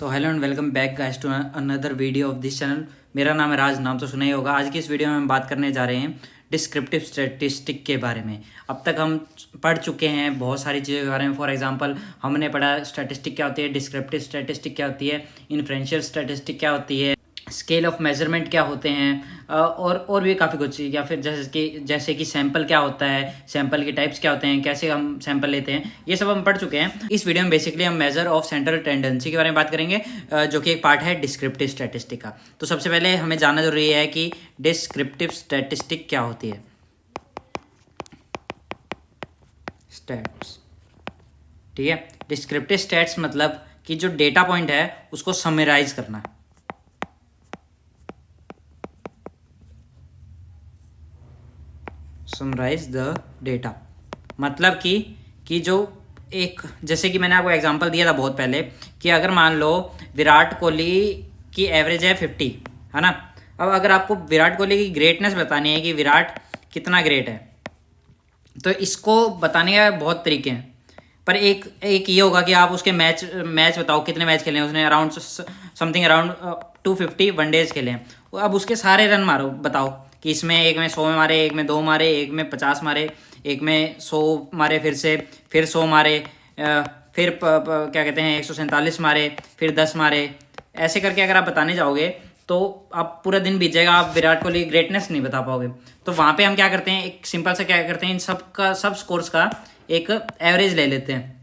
तो hello and welcome back guys to another video of this channel. मेरा नाम है राज, नाम तो सुना ही होगा। आज की इस वीडियो में हम बात करने जा रहे हैं डिस्क्रिप्टिव स्टैटिस्टिक के बारे में। अब तक हम पढ़ चुके हैं बहुत सारी चीज़ों के बारे में। फॉर एग्जांपल हमने पढ़ा स्टैटिस्टिक क्या होती है, डिस्क्रिप्टिव स्टैटिस्टिक क्या होती है, इन्फ्रेंशियल स्टैटिस्टिक क्या होती है, स्केल ऑफ मेजरमेंट क्या होते हैं, और भी काफ़ी कुछ। या फिर जैसे कि सैंपल क्या होता है, सैंपल के टाइप्स क्या होते हैं, कैसे हम सैंपल लेते हैं, ये सब हम पढ़ चुके हैं। इस वीडियो में बेसिकली हम मेजर ऑफ सेंट्रल टेंडेंसी के बारे में बात करेंगे, जो कि एक पार्ट है डिस्क्रिप्टिव स्टैटिस्टिक का। तो सबसे पहले हमें जानना जरूरी है कि डिस्क्रिप्टिव स्टैटिस्टिक क्या होती है। स्टैट्स, ठीक है। डिस्क्रिप्टिव स्टैट्स मतलब कि जो डेटा पॉइंट है उसको समराइज करना। समराइज द डेटा मतलब कि जो एक, जैसे कि मैंने आपको एग्जांपल दिया था बहुत पहले कि अगर मान लो विराट कोहली की एवरेज है 50, है ना। अब अगर आपको विराट कोहली की ग्रेटनेस बतानी है कि विराट कितना ग्रेट है, तो इसको बताने का बहुत तरीके हैं। पर एक ये होगा कि आप उसके मैच बताओ, कितने मैच खेले हैं उसने। अराउंड समथिंग अराउंड 250 वनडेज खेले हैं। अब उसके सारे रन मारो, बताओ कि इसमें एक में 100 में मारे, एक में 2 मारे, एक में 50 मारे, एक में 100 मारे, फिर 100 मारे, क्या कहते हैं 147 मारे, फिर 10 मारे। ऐसे करके अगर आप बताने जाओगे तो आप पूरा दिन बीत जाएगा, आप विराट कोहली ग्रेटनेस नहीं बता पाओगे। तो वहाँ पे हम क्या करते हैं, एक सिंपल से क्या करते हैं, इन सब स्कोर्स का एक एवरेज ले लेते हैं।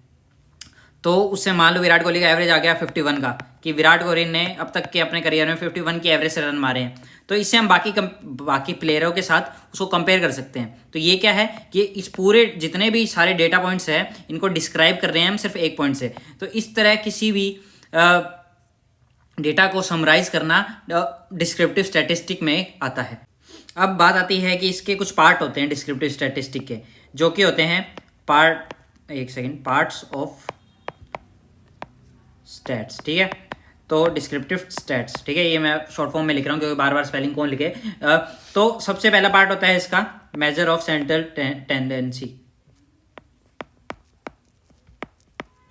तो उससे मान लो विराट कोहली का एवरेज आ गया 51 का, कि विराट कोहली ने अब तक के अपने करियर में 51 की एवरेज से रन मारे हैं। तो इससे हम बाकी प्लेयरों के साथ उसको कंपेयर कर सकते हैं। तो ये क्या है कि इस पूरे जितने भी सारे डेटा पॉइंट्स हैं इनको डिस्क्राइब कर रहे हैं हम सिर्फ एक पॉइंट से। तो इस तरह किसी भी डेटा को समराइज करना डिस्क्रिप्टिव स्टैटिस्टिक में आता है। अब बात आती है कि इसके कुछ पार्ट होते हैं डिस्क्रिप्टिव स्टैटिस्टिक के, जो कि होते हैं पार्ट्स ऑफ स्टैट्स, ठीक है। तो डिस्क्रिप्टिव स्टैट्स, ठीक है, ये मैं शॉर्ट फॉर्म में लिख रहा हूँ क्योंकि बार बार स्पेलिंग कौन लिखे। तो सबसे पहला पार्ट होता है इसका measure of central tendency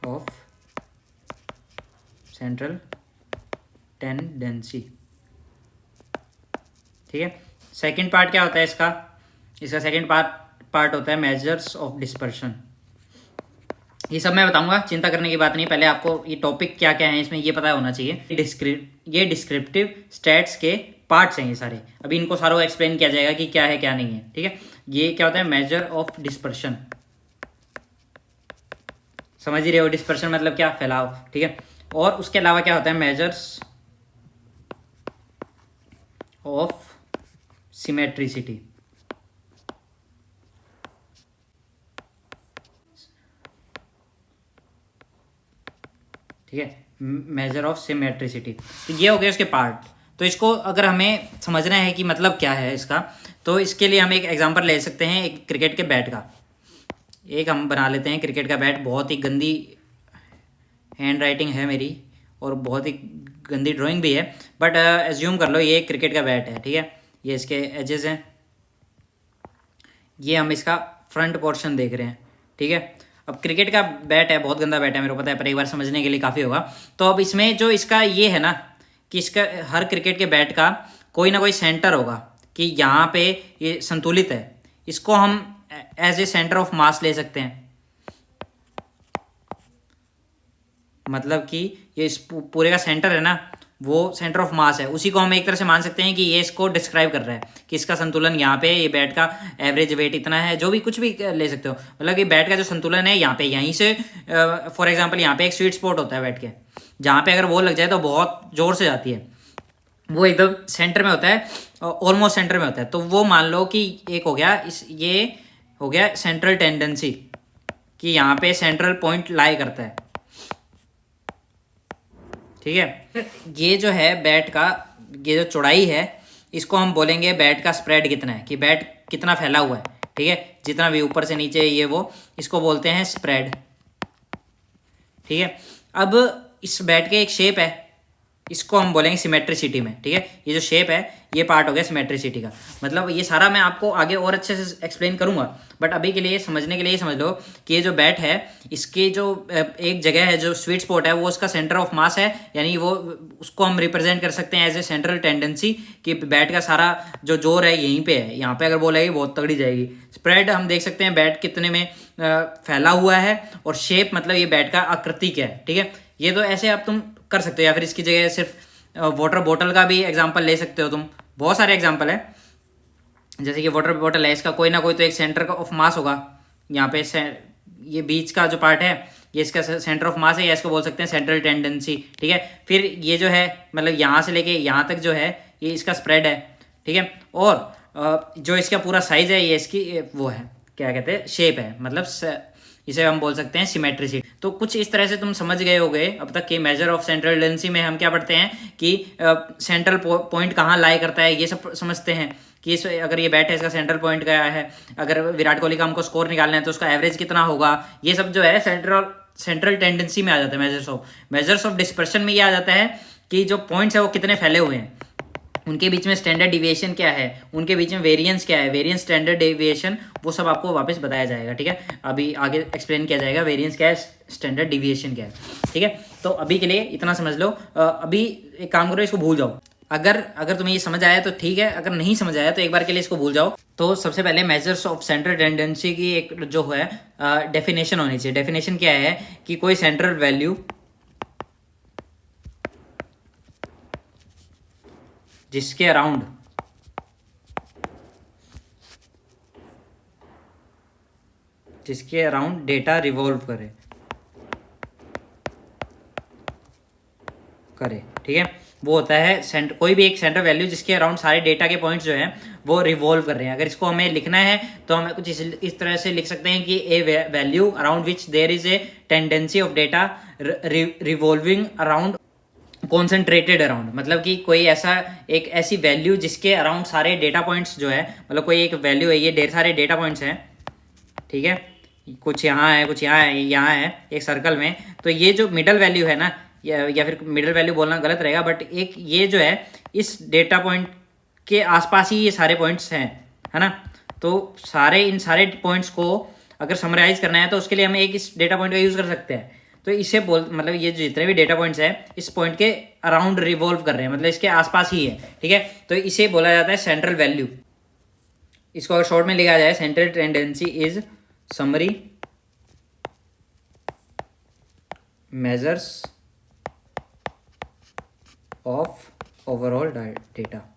of central tendency, ठीक है। सेकंड पार्ट क्या होता है इसका सेकंड पार्ट होता है मेजर्स ऑफ डिस्पर्शन। ये सब मैं बताऊंगा, चिंता करने की बात नहीं। पहले आपको ये टॉपिक क्या क्या है इसमें ये पता होना चाहिए। ये डिस्क्रिप्टिव स्टैट्स के पार्ट्स हैं ये सारे। अभी इनको सारों एक्सप्लेन किया जाएगा कि क्या है क्या नहीं है, ठीक है। ये क्या होता है, मेजर ऑफ डिस्पर्शन, समझ ही रहे हो। डिस्पर्शन मतलब क्या, फैलाव, ठीक है। और उसके अलावा क्या होता है, मेजर्स ऑफ सिमेट्रिसिटी, ठीक है, मेजर ऑफ सिमेट्रिसिटी। तो ये हो गए उसके पार्ट। तो इसको अगर हमें समझना है कि मतलब क्या है इसका, तो इसके लिए हम एक एग्जांपल ले सकते हैं, एक क्रिकेट के बैट का। एक हम बना लेते हैं क्रिकेट का बैट। बहुत ही गंदी हैंड राइटिंग है मेरी और बहुत ही गंदी ड्राइंग भी है, बट एज्यूम कर लो ये एक क्रिकेट का बैट है, ठीक है। ये इसके एजेस हैं, ये हम इसका फ्रंट पोर्शन देख रहे हैं, ठीक है। अब क्रिकेट का बैट है, बहुत गंदा बैट है मेरे को पता है, पर एक बार समझने के लिए काफ़ी होगा। तो अब इसमें जो इसका ये है ना कि इसका हर क्रिकेट के बैट का कोई ना कोई सेंटर होगा कि यहाँ पे ये संतुलित है। इसको हम as a centre of mass ले सकते हैं। मतलब कि ये इस पूरे का सेंटर है ना, वो सेंटर ऑफ मास है। उसी को हम एक तरह से मान सकते हैं कि ये इसको डिस्क्राइब कर रहा है कि इसका संतुलन यहाँ पे, ये बैट का एवरेज वेट इतना है, जो भी कुछ भी ले सकते हो। मतलब कि बैट का जो संतुलन है यहाँ पे, यहीं से फॉर एग्जांपल यहाँ पे एक स्वीट स्पॉट होता है बैट के, जहाँ पे अगर बॉल लग जाए तो बहुत जोर से जाती है, वो एकदम सेंटर में होता है, ऑलमोस्ट सेंटर में होता है। तो वो मान लो कि एक हो गया ये हो गया सेंट्रल टेंडेंसी, कि यहाँ पे सेंट्रल पॉइंट लाई करता है, ठीक है। ये जो है बैट का, ये जो चौड़ाई है, इसको हम बोलेंगे बैट का स्प्रेड कितना है, कि बैट कितना फैला हुआ है, ठीक है। जितना भी ऊपर से नीचे ये वो, इसको बोलते हैं स्प्रेड, ठीक है। अब इस बैट के एक शेप है, इसको हम बोलेंगे सिमेट्रिसिटी में, ठीक है। ये जो शेप है ये पार्ट हो गया सिमेट्रिसिटी का। मतलब ये सारा मैं आपको आगे और अच्छे से एक्सप्लेन करूंगा, बट अभी के लिए समझने के लिए समझ लो कि ये जो बैट है इसकी जो एक जगह है जो स्वीट स्पॉट है वो उसका सेंटर ऑफ मास है, यानी वो उसको हम रिप्रेजेंट कर सकते हैं एज ए सेंट्रल टेंडेंसी कि बैट का सारा जो जोर है यहीं पे है। यहाँ पे अगर बॉल आएगी बहुत तगड़ी जाएगी। स्प्रेड हम देख सकते हैं बैट कितने में फैला हुआ है, और शेप मतलब ये बैट का आकृति क्या है, ठीक है। ये तो ऐसे आप तुम कर सकते हो, या फिर इसकी जगह सिर्फ वाटर बोतल का भी एग्जांपल ले सकते हो तुम। बहुत सारे एग्जांपल है, जैसे कि वाटर बोतल है, इसका कोई ना कोई तो एक सेंटर ऑफ मास होगा। यहाँ पे ये बीच का जो पार्ट है ये इसका सेंटर ऑफ मास है, या इसको बोल सकते हैं सेंट्रल टेंडेंसी, ठीक है। फिर ये जो है मतलब यहाँ से लेके यहाँ तक जो है ये इसका स्प्रेड है, ठीक है। और जो इसका पूरा साइज है ये इसकी वो है, क्या कहते हैं, शेप है, मतलब इसे हम बोल सकते हैं सिमेट्रिसिटी। तो कुछ इस तरह से तुम समझ गए होगे अब तक कि मेजर ऑफ सेंट्रल टेंडेंसी में हम क्या पढ़ते हैं कि सेंट्रल पॉइंट कहाँ लाई करता है, ये सब समझते हैं कि अगर ये बैट है इसका सेंट्रल पॉइंट क्या है, अगर विराट कोहली का हमको स्कोर निकालना है तो उसका एवरेज कितना होगा, ये सब जो है सेंट्रल टेंडेंसी में आ जाता है। मेजर्स ऑफ डिस्पर्शन में ये आ जाता है कि जो पॉइंट्स है वो कितने फैले हुए हैं, उनके बीच में स्टैंडर्ड डिविएशन क्या है, उनके बीच में वेरिएंस क्या है, वेरिएंस स्टैंडर्ड डिविएशन, वो सब आपको वापस बताया जाएगा, ठीक है। अभी आगे एक्सप्लेन किया जाएगा वेरिएंस क्या है, स्टैंडर्ड डिविएशन क्या है, ठीक है। तो अभी के लिए इतना समझ लो। अभी एक काम करो, इसको भूल जाओ। अगर तुम्हें ये समझ आया तो ठीक है, अगर नहीं समझ आया तो एक बार के लिए इसको भूल जाओ। तो सबसे पहले मेजर्स ऑफ सेंट्रल टेंडेंसी की एक जो है डेफिनेशन होनी चाहिए। डेफिनेशन क्या है कि कोई सेंट्रल वैल्यू जिसके अराउंड डेटा रिवॉल्व करे, ठीक है, वो होता है कोई भी एक सेंट्रल वैल्यू जिसके अराउंड सारे डेटा के पॉइंट्स जो हैं वो रिवॉल्व कर रहे हैं। अगर इसको हमें लिखना है तो हमें कुछ इस तरह से लिख सकते हैं कि a value around which there is a tendency of data revolving around concentrated around, मतलब कि कोई ऐसी वैल्यू जिसके अराउंड सारे डेटा पॉइंट्स जो है, मतलब कोई एक वैल्यू है, ये ढेर सारे डेटा पॉइंट्स हैं, ठीक है, कुछ यहाँ है, कुछ यहाँ है, यहाँ है एक सर्कल में। तो ये जो मिडल वैल्यू है ना, या फिर मिडल वैल्यू बोलना गलत रहेगा, बट एक ये जो है इस डेटा पॉइंट के आसपास ही ये सारे पॉइंट्स हैं, है ना। तो इन सारे पॉइंट्स को अगर समराइज करना है तो उसके लिए हम एक इस डेटा पॉइंट का यूज़ कर सकते हैं। तो इसे मतलब ये जितने भी डेटा पॉइंट्स हैं इस पॉइंट के अराउंड रिवॉल्व कर रहे हैं, मतलब इसके आसपास ही है, ठीक है। तो इसे बोला जाता है सेंट्रल वैल्यू। इसको अगर शॉर्ट में लिखा जाए, central tendency is summary measures of overall data.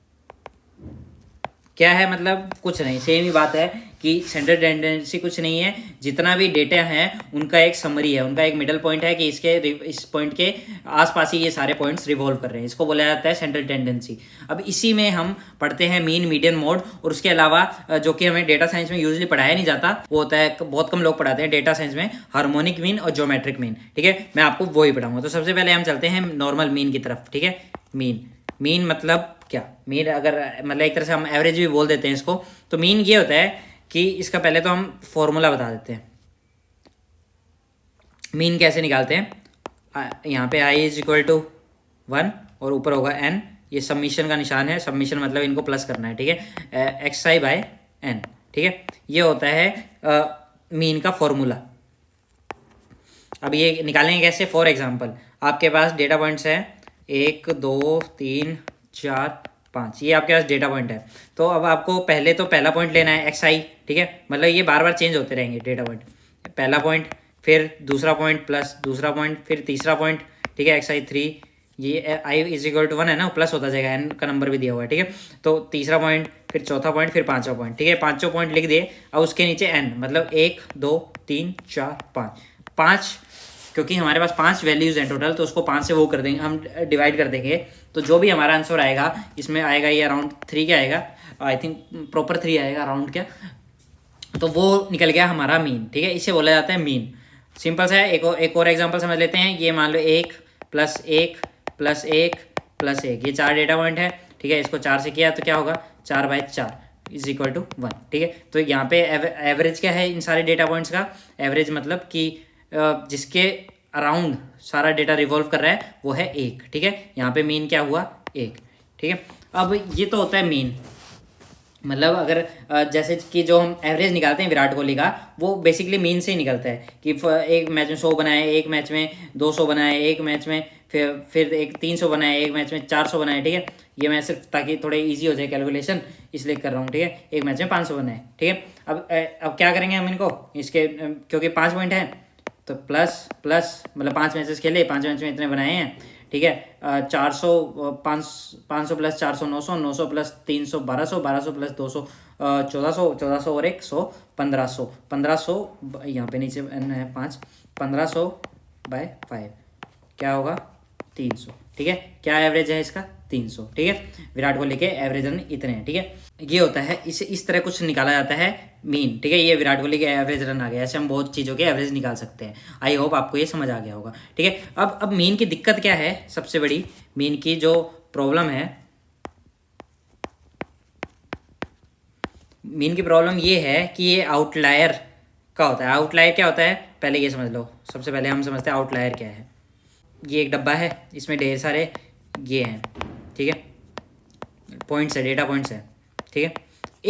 क्या है, मतलब कुछ नहीं, सेम ही बात है कि सेंट्रल टेंडेंसी कुछ नहीं है, जितना भी डेटा है उनका एक समरी है, उनका एक मिडल पॉइंट है कि इस पॉइंट के आसपास ही ये सारे पॉइंट्स रिवॉल्व कर रहे हैं, इसको बोला जाता है सेंट्रल टेंडेंसी। अब इसी में हम पढ़ते हैं मीन, मीडियन, मोड, और उसके अलावा जो कि हमें डेटा साइंस में यूजली पढ़ाया नहीं जाता, वो होता है, बहुत कम लोग पढ़ाते हैं डेटा साइंस में, हार्मोनिक मीन और ज्योमेट्रिक मीन, ठीक है। मैं आपको वो ही पढ़ाऊंगा। तो सबसे पहले हम चलते हैं नॉर्मल मीन की तरफ, ठीक है। मीन मतलब क्या, मीन अगर मतलब एक तरह से हम एवरेज भी बोल देते हैं इसको। तो मीन ये होता है कि इसका पहले तो हम फॉर्मूला बता देते हैं, मीन कैसे निकालते हैं। यहाँ पे i इज इक्वल टू 1 और ऊपर होगा n, ये सबमिशन का निशान है, सबमिशन मतलब इनको प्लस करना है, ठीक है, xi/n, ठीक है। ये होता है मीन का फॉर्मूला। अब ये निकालेंगे कैसे, फॉर एग्जाम्पल आपके पास डेटा पॉइंट्स हैं 1 2 3 4 5, ये आपके पास डेटा पॉइंट है। तो अब आपको पहले तो पहला पॉइंट लेना है xi, ठीक है, मतलब ये बार बार चेंज होते रहेंगे डेटा पॉइंट, पहला पॉइंट, फिर दूसरा पॉइंट प्लस दूसरा पॉइंट, फिर तीसरा पॉइंट, ठीक है, xi3, ये i इज इक्वल टू 1 है ना, प्लस होता जाएगा, n का नंबर भी दिया हुआ है, ठीक है। तो तीसरा पॉइंट, फिर चौथा पॉइंट, फिर पांचवा पॉइंट, ठीक है, पांचों पॉइंट लिख दिए। अब उसके नीचे n, मतलब 1 2 3 4 5, क्योंकि हमारे पास 5 वैल्यूज हैं टोटल, तो उसको 5 से वो कर देंगे, हम डिवाइड कर देंगे। तो जो भी हमारा आंसर आएगा इसमें आएगा ये अराउंड 3 क्या आएगा, आई थिंक प्रॉपर 3 आएगा, अराउंड क्या, तो वो निकल गया हमारा मीन, ठीक है। इसे बोला जाता है मीन। सिंपल सा है। एक और एग्जांपल समझ लेते हैं। ये मान लो 1 + 1 + 1 + 1, ये 4 डेटा पॉइंट है, ठीक है। इसको 4 से किया तो क्या होगा, 4/4 इज इक्वल टू 1, ठीक है। तो यहाँ पे एवरेज क्या है इन सारे डेटा पॉइंट्स का, एवरेज मतलब कि जिसके अराउंड सारा डेटा रिवॉल्व कर रहा है वो है 1, ठीक है। यहाँ पे मीन क्या हुआ 1, ठीक है। अब ये तो होता है मीन, मतलब अगर जैसे कि जो हम एवरेज निकालते हैं विराट कोहली का, वो बेसिकली मीन से ही निकलता है कि एक मैच में 100 बनाए, एक मैच में 200 बनाए, एक मैच में फिर एक 300 बनाए, एक मैच में 400 बनाए, ठीक है। ये मैं सिर्फ ताकि थोड़े इजी हो जाए कैलकुलेशन इसलिए कर रहा हूँ, ठीक है। एक मैच में 500 बनाए, ठीक है। अब क्या करेंगे हम इनको, इसके क्योंकि 5 पॉइंट हैं तो प्लस प्लस, मतलब 5 मैचेस खेले, 5 मैच में इतने बनाए हैं, ठीक है। 400 500 प्लस 400 900, 900 प्लस 300 1200, 1200 प्लस 200 1400, 1400 और 100 1500, 1500 यहाँ पे नीचे है 5, 1500 बाय 5 क्या होगा 300, ठीक है। क्या एवरेज है इसका 300, ठीक है। विराट कोहली के एवरेज रन इतने हैं, ठीक है। ये होता है, इसे इस तरह कुछ निकाला जाता है मीन, ठीक है। ये विराट कोहली के एवरेज रन आ गया, ऐसे हम बहुत चीज़ों के एवरेज निकाल सकते हैं। आई होप आपको ये समझ आ गया होगा, ठीक है। अब मीन की दिक्कत क्या है, सबसे बड़ी मीन की जो प्रॉब्लम है, मीन की प्रॉब्लम ये है कि ये आउटलायर का होता है। आउटलायर क्या होता है पहले ये समझ लो। सबसे पहले हम समझते हैं आउटलायर क्या है। ये एक डब्बा है, इसमें ढेर सारे ये हैं, ठीक है, पॉइंट्स है, डेटा पॉइंट्स है, ठीक है।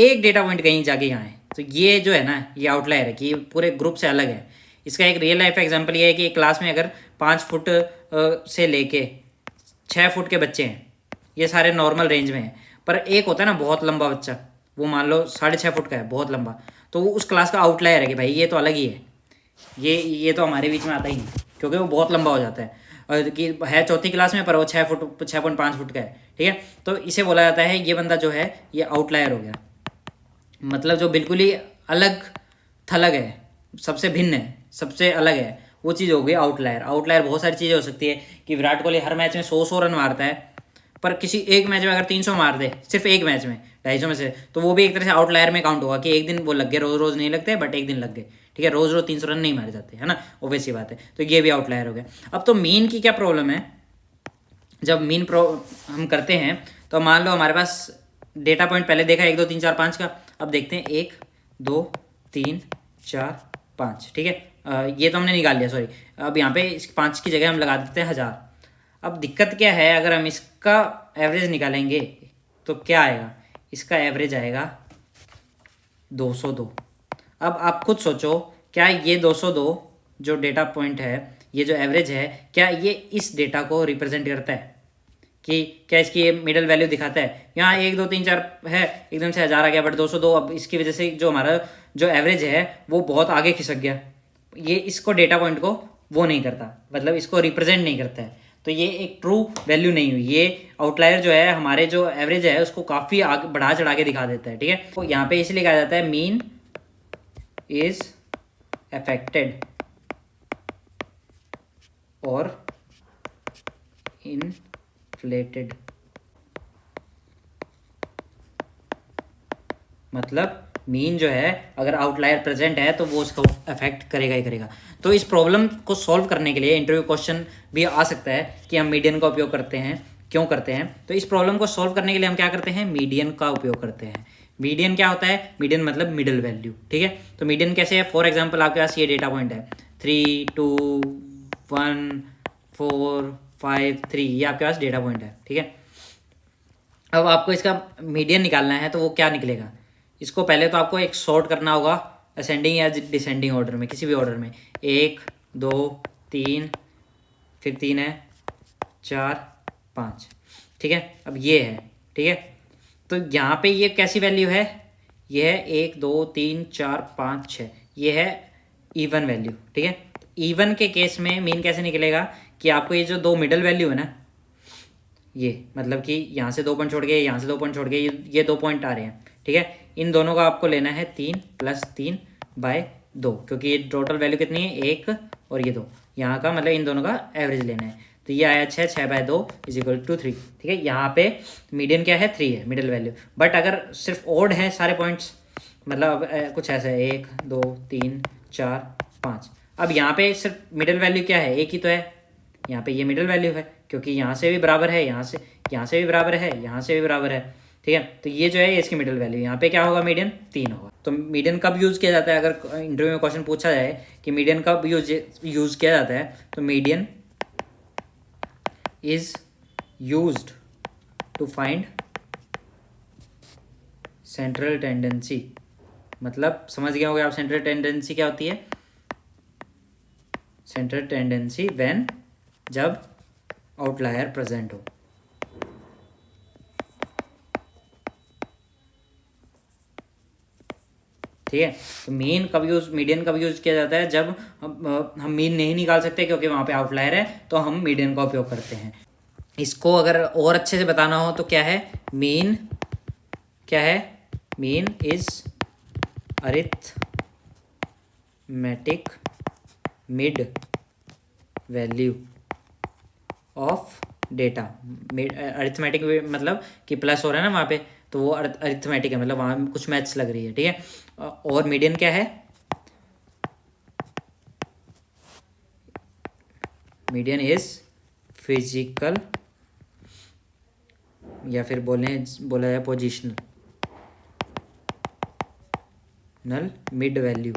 एक डेटा पॉइंट कहीं जाके यहाँ है, तो ये जो है ना ये आउटलायर है कि ये पूरे ग्रुप से अलग है। इसका एक रियल लाइफ एग्जांपल ये है कि एक क्लास में अगर 5 फुट से लेके 6 फुट के बच्चे हैं, ये सारे नॉर्मल रेंज में हैं, पर एक होता है ना बहुत लंबा बच्चा, वो मान लो 6.5 फुट का है, बहुत लंबा, तो वो उस क्लास का आउटलायर है कि भाई ये तो अलग ही है, ये तो हमारे बीच में आता ही नहीं, क्योंकि वो बहुत लंबा हो जाता है। और कि है 4th क्लास में, पर वो 6.5 फुट का है, ठीक है। तो इसे बोला जाता है ये बंदा जो है ये आउटलायर हो गया, मतलब जो बिल्कुल ही अलग थलग है, सबसे भिन्न है, सबसे अलग है, वो चीज़ हो गई आउटलायर। आउटलायर बहुत सारी चीज़ें हो सकती है कि विराट कोहली हर मैच में 100 रन मारता है, पर किसी एक मैच में अगर 300 मार दे, सिर्फ एक मैच में 250 में से, तो वो भी एक तरह से आउटलायर में काउंट होगा कि एक दिन वो लग गए, रोज रोज नहीं लगते बट एक दिन लग गए, ठीक है। रोज रोज 300 रन नहीं मारे जाते, है ना, ऑब्वियस सी बात है। तो ये भी आउटलायर हो गया। अब तो मीन की क्या प्रॉब्लम है, जब मीन हम करते हैं तो मान लो हमारे पास डेटा पॉइंट पहले देखा 1 2 3 4 5 का, अब देखते हैं 1 2 3 4 5, ठीक है। ये तो हमने निकाल लिया, सॉरी। अब यहाँ पे इस 5 की जगह हम लगा देते हैं 1000। अब दिक्कत क्या है, अगर हम इसका एवरेज निकालेंगे तो क्या आएगा, इसका एवरेज आएगा 202। अब आप खुद सोचो, क्या ये 202 जो डेटा पॉइंट है, ये जो एवरेज है, क्या ये इस डेटा को रिप्रेजेंट करता है, कि क्या इसकी ये मिडल वैल्यू दिखाता है। यहाँ 1 2 3 4 है, एकदम से 1000 आ गया, बट 202 अब इसकी वजह से जो हमारा जो एवरेज है वो बहुत आगे खिसक गया। ये इसको डेटा पॉइंट को वो नहीं करता, मतलब इसको रिप्रेजेंट नहीं करता है, तो ये एक ट्रू वैल्यू नहीं हुई। ये आउटलायर जो है हमारे जो एवरेज है उसको काफ़ी आगे बढ़ा चढ़ा के दिखा देता है, ठीक है। तो यहाँ पे इसलिए कहा जाता है मीन इज अफेक्टेड और इनफ्लेटेड, मतलब मीन जो है अगर आउटलायर प्रेजेंट है तो वो उसको अफेक्ट करेगा ही करेगा। तो इस प्रॉब्लम को सॉल्व करने के लिए इंटरव्यू क्वेश्चन भी आ सकता है कि हम मीडियन का उपयोग करते हैं, क्यों करते हैं। तो इस प्रॉब्लम को सॉल्व करने के लिए हम क्या करते हैं, मीडियन का उपयोग करते हैं। मीडियन क्या होता है, मीडियन मतलब मिडिल वैल्यू, ठीक है। तो मीडियन कैसे है, फॉर एग्जाम्पल आपके पास ये डेटा पॉइंट है 3 2 1 4 5 3, ये आपके पास डेटा पॉइंट है, ठीक है। अब आपको इसका मीडियन निकालना है तो वो क्या निकलेगा, इसको पहले तो आपको एक सॉर्ट करना होगा असेंडिंग या डिसेंडिंग ऑर्डर में, किसी भी ऑर्डर में, 1 2 3, फिर 3 है 4 5, ठीक है। अब ये है, ठीक है। तो यहाँ पे ये कैसी वैल्यू है, ये है 1 2 3 4 5 6, ये है इवन वैल्यू, ठीक है। इवन के केस में मीन कैसे निकलेगा कि आपको ये जो दो मिडल वैल्यू है ना, ये मतलब कि यहाँ से 2 पॉइंट छोड़ के, यहाँ से 2 पॉइंट छोड़ के, ये 2 पॉइंट आ रहे हैं, ठीक है। इन दोनों का आपको लेना है 3 + 3 / 2, क्योंकि ये टोटल वैल्यू कितनी है 1 और ये 2, यहाँ का मतलब इन दोनों का एवरेज लेना है। तो ये आया 6 6/2 = 3, ठीक है। यहाँ पे मीडियन क्या है 3 है मिडिल वैल्यू, बट अगर सिर्फ ओड है सारे पॉइंट्स, मतलब कुछ ऐसा है 1 2 3 4 5, अब यहाँ पे सिर्फ मिडिल वैल्यू क्या है, एक ही तो है, यहाँ पे ये मिडिल वैल्यू है, क्योंकि यहाँ से भी बराबर है, यहाँ से भी बराबर है, यहाँ से भी बराबर है, ठीक है। तो ये जो है इसकी मिडिल वैल्यू, यहाँ पे क्या होगा, मीडियन 3 होगा। तो मीडियन कब यूज़ किया जाता है, अगर इंटरव्यू में क्वेश्चन पूछा जाए कि मीडियन कब यूज़ किया जाता है, तो median is used to find central tendency. मतलब समझ गए होंगे आप सेंट्रल टेंडेंसी क्या होती है। सेंट्रल टेंडेंसी व्हेन, जब आउटलायर प्रेजेंट हो। ठीक है। तो मीडियन कब यूज किया जाता है, जब हम मीन नहीं निकाल सकते क्योंकि वहाँ पे आउटलायर है, तो हम मीडियन का उपयोग करते हैं। इसको अगर और अच्छे से बताना हो तो क्या है, मीन क्या है, mean is arithmetic mid value of data. Arithmetic मतलब कि प्लस हो रहा है ना वहाँ पे, तो वो अरिथमेटिक है, मतलब वहाँ कुछ मैथ्स लग रही है। ठीक है। और मीडियन क्या है, मीडियन इज फिजिकल, या फिर बोला जाए पोजिशनल मिड वैल्यू,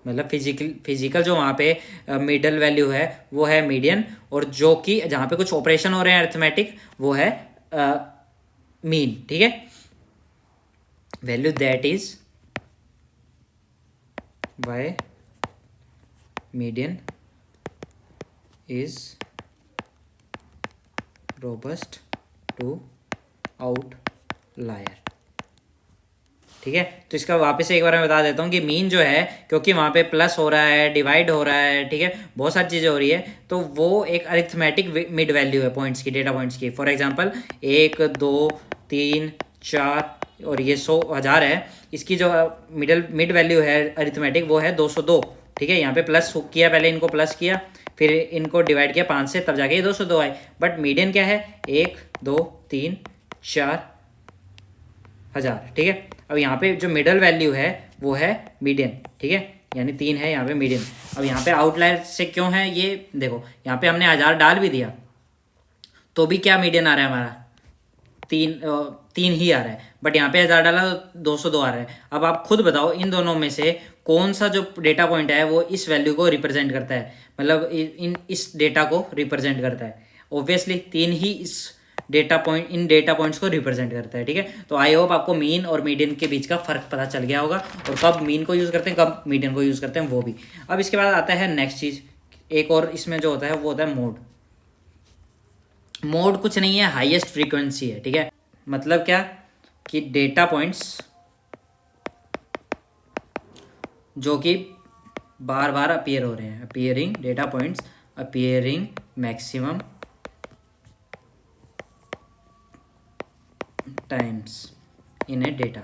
मतलब फिजिकल जो वहाँ पे मिडल वैल्यू है वो है मीडियन, और जो कि जहाँ पे कुछ ऑपरेशन हो रहे हैं अरिथमेटिक वो है मीन। ठीक है। Value that is why median is robust to outlier. ठीक है। तो इसका वापस से एक बार मैं बता देता हूँ कि मीन जो है, क्योंकि वहाँ पे प्लस हो रहा है, डिवाइड हो रहा है, ठीक है, बहुत सारी चीज़ें हो रही है, तो वो एक अरिथमेटिक मिड वैल्यू है पॉइंट्स की, डेटा पॉइंट्स की। फॉर एग्जांपल 1 2 3 4 और ये 100,000 है, इसकी जो मिड वैल्यू है अरिथमेटिक वो है 202। ठीक है। यहाँ पे प्लस किया, पहले इनको प्लस किया, फिर इनको डिवाइड किया 5 से, तब जाके ये 202 आए। बट मीडियन क्या है, 1 2 3 4,000। ठीक है। अब यहाँ पे जो मिडल वैल्यू है वो है मीडियन। ठीक है। यानी 3 है यहाँ पे मीडियन। अब यहाँ पे आउटलायर से क्यों है ये देखो, यहाँ पे हमने 1000 डाल भी दिया तो भी क्या मीडियन आ रहा है हमारा, 3 ही आ रहा है। बट यहाँ पे 1000 डाला तो 202 आ रहा है। अब आप खुद बताओ इन दोनों में से कौन सा जो डेटा पॉइंट है वो इस वैल्यू को रिप्रेजेंट करता है, मतलब इस डेटा को रिप्रेजेंट करता है। ऑब्वियसली 3 ही इन डेटा पॉइंट्स को रिप्रेजेंट करता है। ठीक है। तो आई होप आपको मीन और मीडियन के बीच का फर्क पता चल गया होगा, और कब मीन को यूज़ करते हैं कब मीडियन को यूज़ करते हैं वो भी। अब इसके बाद आता है नेक्स्ट चीज़, एक और इसमें जो होता है वो होता है मोड। मोड कुछ नहीं है, हाईएस्ट फ्रीक्वेंसी है। ठीक है। मतलब क्या कि डेटा पॉइंट्स जो कि बार बार अपीयर हो रहे हैं, appearing data points appearing maximum times in A data,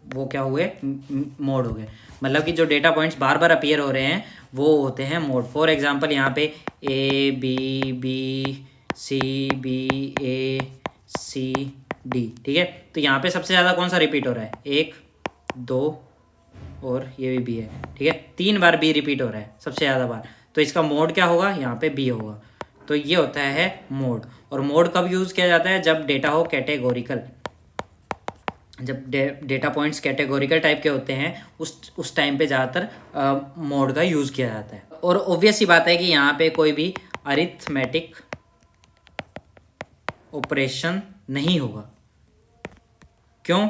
वो क्या हुए, मोड हो गए। मतलब कि जो डेटा पॉइंट्स बार बार अपीयर हो रहे हैं वो होते हैं मोड। फॉर एग्जांपल यहाँ पे A B B C B A C D. ठीक है। तो यहाँ पे सबसे ज़्यादा कौन सा रिपीट हो रहा है, 1 2 और ये भी बी है। ठीक है। 3 बार बी रिपीट हो रहा है सबसे ज़्यादा बार, तो इसका मोड क्या होगा, यहाँ पे बी होगा। तो ये होता है मोड। और मोड कब यूज़ किया जाता है, जब डेटा हो कैटेगोरिकल, जब डेटा पॉइंट्स कैटेगोरिकल टाइप के होते हैं उस टाइम पे ज़्यादातर मोड का यूज़ किया जाता है। और ऑब्वियस सी बात है कि यहाँ पे कोई भी अरिथमेटिक ऑपरेशन नहीं होगा। क्यों,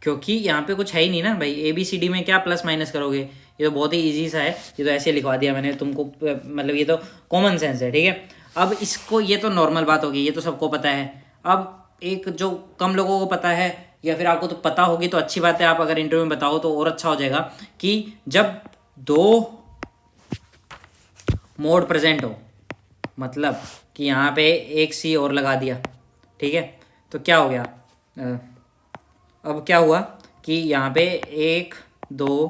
क्योंकि यहाँ पे कुछ है ही नहीं ना भाई। ABCD में क्या प्लस माइनस करोगे, ये तो बहुत ही ईजी सा है, ये तो ऐसे लिखवा दिया मैंने तुमको, मतलब ये तो कॉमन सेंस है। ठीक है। अब इसको, ये तो नॉर्मल बात होगी, ये तो सबको पता है। अब एक जो कम लोगों को पता है, या फिर आपको तो पता होगी तो अच्छी बात है, आप अगर इंटरव्यू में बताओ तो और अच्छा हो जाएगा, कि जब 2 मोड प्रेजेंट हो, मतलब कि यहाँ पे एक सी और लगा दिया। ठीक है। तो क्या हो गया, अब क्या हुआ कि यहाँ पे 1 2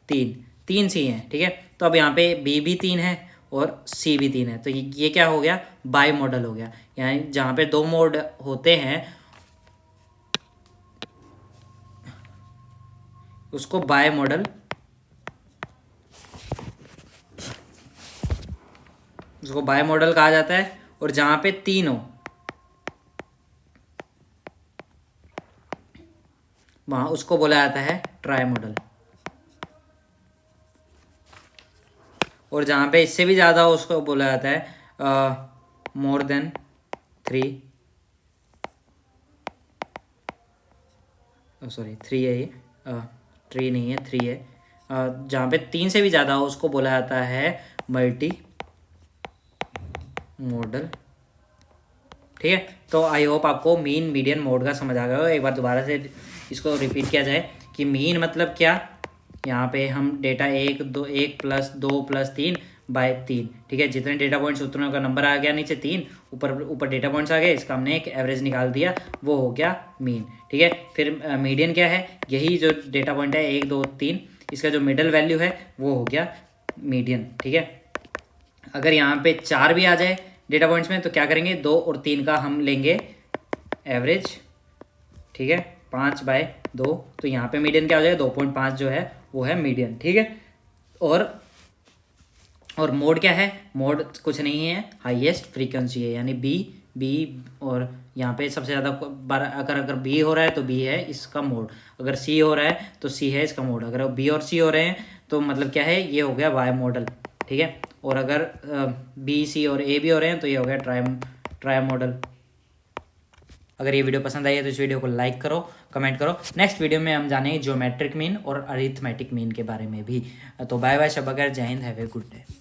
3 सी हैं। ठीक है। तो अब यहाँ पे बी भी 3 है और सी भी 3 है, तो ये क्या हो गया, बाई मॉडल हो गया। यानी जहाँ पे 2 मोड होते हैं उसको बाय मॉडल, उसको बाय मॉडल कहा जाता है। और जहां पे 3 हो वहां उसको बोला जाता है ट्राई मॉडल। और जहां पे इससे भी ज़्यादा हो उसको बोला जाता है मोर देन 3, सॉरी 3 है ये, 3 नहीं है 3 है। जहाँ पे 3 से भी ज़्यादा हो उसको बोला जाता है मल्टी मॉडल। ठीक है, तो आई होप आपको मीन मीडियन मोड का समझ आ गया हो। एक बार दोबारा से इसको रिपीट किया जाए कि मीन मतलब क्या, यहाँ पे हम डेटा 1 2 1 + 2 + 3 बाय 3, ठीक है, जितने डेटा पॉइंट्स उतने का नंबर आ गया, नीचे 3, ऊपर डेटा पॉइंट्स आ गए, इसका हमने एक एवरेज निकाल दिया, वो हो गया मीन। ठीक है, फिर मीडियन क्या है, यही जो डेटा पॉइंट है 1 2 3, इसका जो मिडल वैल्यू है वो हो गया मीडियन। ठीक है, अगर यहाँ पे 4 भी आ जाए डेटा पॉइंट्स में तो क्या करेंगे, 2 और 3 का हम लेंगे एवरेज। ठीक है, 5/2, तो यहाँ पे मीडियन क्या हो जाएगा, 2.5 जो है वो है मीडियन। ठीक है, और मोड क्या है, मोड कुछ नहीं है, हाईएस्ट फ्रीक्वेंसी है, यानी बी और यहाँ पे सबसे ज़्यादा बार अगर बी हो रहा है तो बी है इसका मोड, अगर सी हो रहा है तो सी है इसका मोड, अगर बी और सी हो रहे हैं तो मतलब क्या है, ये हो गया वाई मॉडल। ठीक है, और अगर बी सी और ए भी हो रहे हैं तो ये हो गया ट्राई मॉडल। अगर ये वीडियो पसंद आई है तो इस वीडियो को लाइक करो, कमेंट करो। नेक्स्ट वीडियो में हम जानेंगे ज्योमेट्रिक मीन और अरिथमेटिक मीन के बारे में भी। तो बाय बाय, शब बखैर, जय Hind, have a good day.